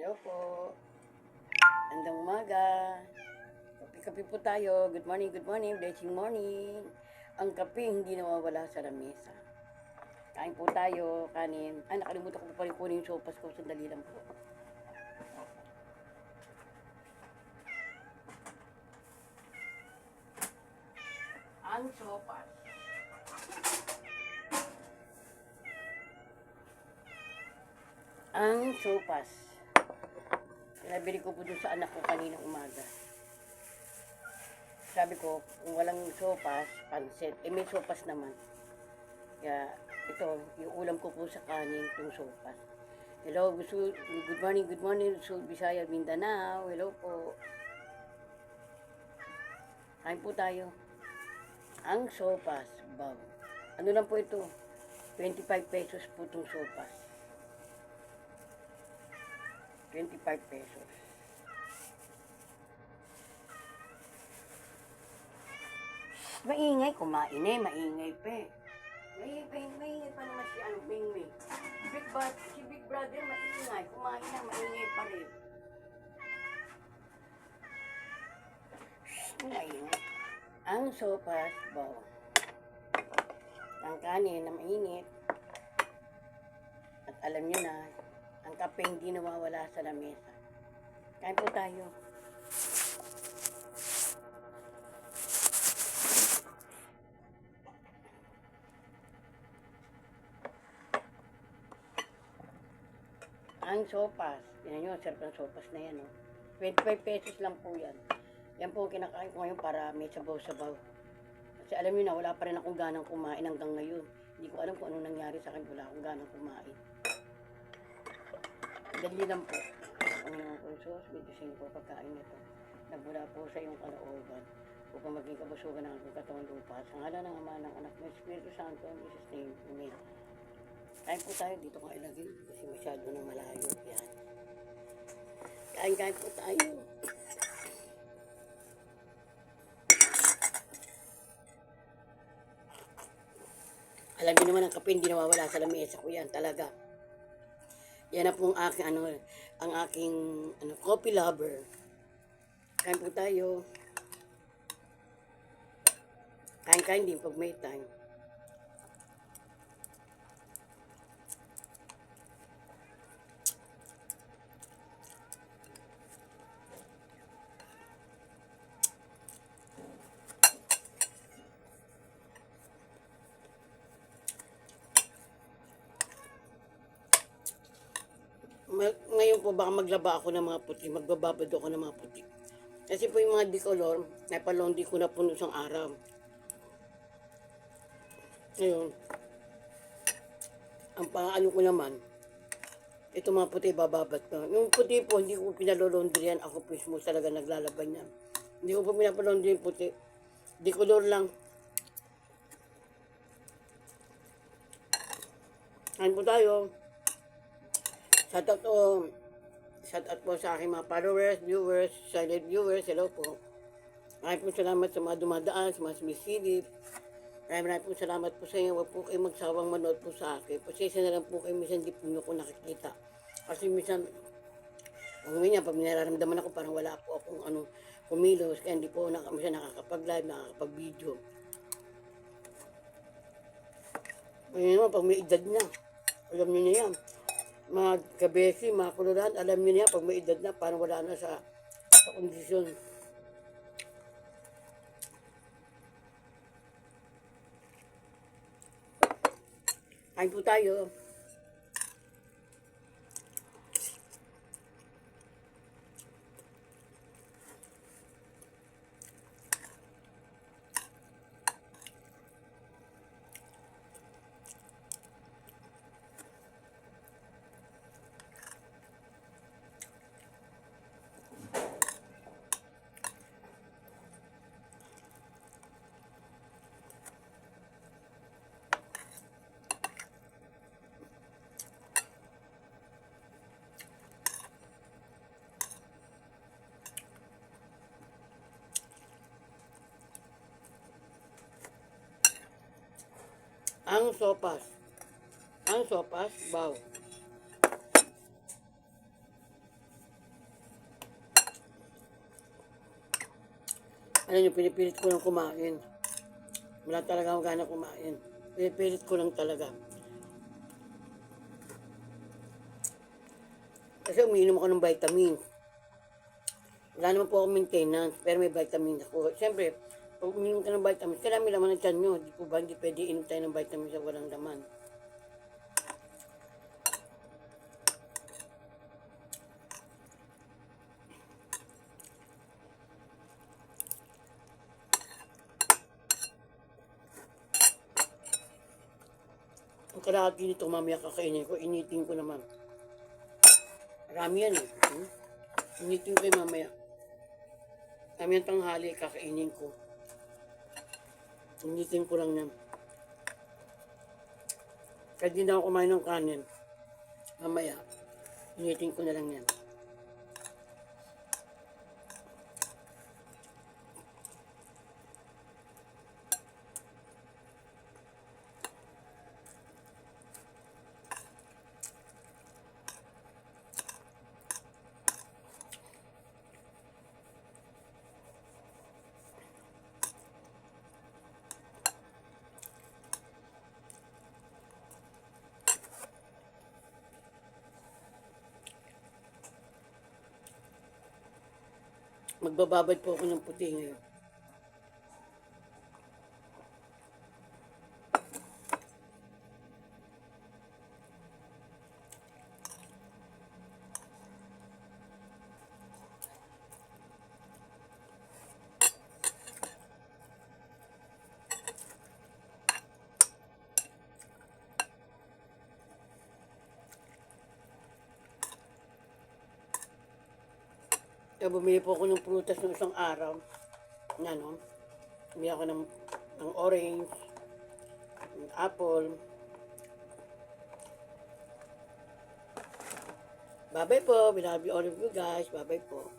Hello po. Andang umaga. Kape-kape po tayo. Good morning, blessing morning. Ang kape hindi nawawala sa lamesa. Kain po tayo, kanin. Nakalimutan ko po pala kunin yung sopas ko. Sandali lang po. Ang sopas. Ang sopas. Pinabili ko po dun sa anak ko kaninang umaga. Sabi ko, kung walang sopas, pansit. May sopas naman. Kaya, ito, yung ulam ko po sa kanin, itong sopas. Hello, good morning, Luzon, Visayas, Mindanao. Hello po. Kain po tayo. Ang sopas, wow. Ano lang po ito? 25 pesos po itong sopas. 25 pesos. Maingay, kumain maingay pa eh. Maingay pa naman si Mingming. Si Big Brother, maingay. Kumain na, maingay pa rin. Maingay. Ang sopas, wow. Ang kanin na mainit. At alam nyo na, ang kape hindi nawawala sa lamesa. Kain po tayo. Ang sopas. Tingnan nyo, sarap ng sopas na yan. 25 pesos lang po yan. Yan po kinakain ko ngayon para may sabaw-sabaw. Kasi alam nyo na, wala pa rin akong ganang kumain hanggang ngayon. Hindi ko alam kung anong nangyari sa akin. Wala akong ganang kumain. Dali lang po. Panginoon ko Diyos, bidusin ko pagkain nito. Nagmula po sa iyong kalooban. Upang maging kabusugan ng aking katawan lupa. Sa ngala ng Ama ng Anak ng Espiritu Santo, in Jesus' name, Amen. Kain po tayo, dito ko ilagay kasi masyado na malayo. Yan. Kain po tayo. Alam niyo naman ang kape hindi nawawala sa lamesa ko yan talaga. Yan na pong aking ang aking coffee lover. Kain po tayo. Kain din pag may time. Ngayon po baka maglaba ako ng mga puti, magbababad ako ng mga puti. Kasi po yung mga dicolor, napalondi ko na po noong isang araw. Ngayon, ang paano ko naman, ito mga puti bababad ko. Yung puti po, hindi ko pinalolondrian, ako po mismo talaga naglalaban yan. Hindi ko po pinapalondri yung puti. Dicolor lang. Kain po tayo. Shout out po sa aking mga followers, viewers, silent viewers. Hello po. Maraming po salamat sa mga dumadaan, sa mga sumisilip. Maraming po salamat po sa inyo. Huwag po kayo magsawang manood po sa akin. Pasensya na lang po kayo, minsan di po nyo ko nakikita. Kasi minsan, pag nararamdaman ako, parang wala po akong kumilos. Kaya hindi po minsan nakakapag-live, nakakapag-video. Ngayon naman, pag may edad na, alam nyo na yan. Mga kabesi, mga kuluran, alam nyo niya, pag may edad na, parang wala na sa kondisyon. Kain po tayo. Ang sopas. Ang sopas, wow. Alam niyo, pinipilit ko lang kumain. Wala talaga akong gana kumain. Pinipilit ko lang talaga. Kasi umiinom ako ng vitamins. Wala naman po akong maintenance, pero may vitamins ako. Siyempre, pag uminom ka ng vitamins, kailangan may laman ng tiyan nyo. Di po ba, hindi pwede inom tayo ng vitamins sa walang laman. Ang kalahati nito mamaya kakainin ko, initin ko naman. Marami yan eh. Initin ko yung mamaya. Kami ang tanghali, kakainin ko. Initin ko lang yan. Kahit di na ako kumain ng kanin, mamaya, initin ko na lang yan. Magbababad po ako ng puti ngayon. Kaya bumili po ako ng prutas ng isang araw. Na no? Bumili ako ng orange, ng apple. Bye-bye po. We love you all of you guys. Bye-bye po.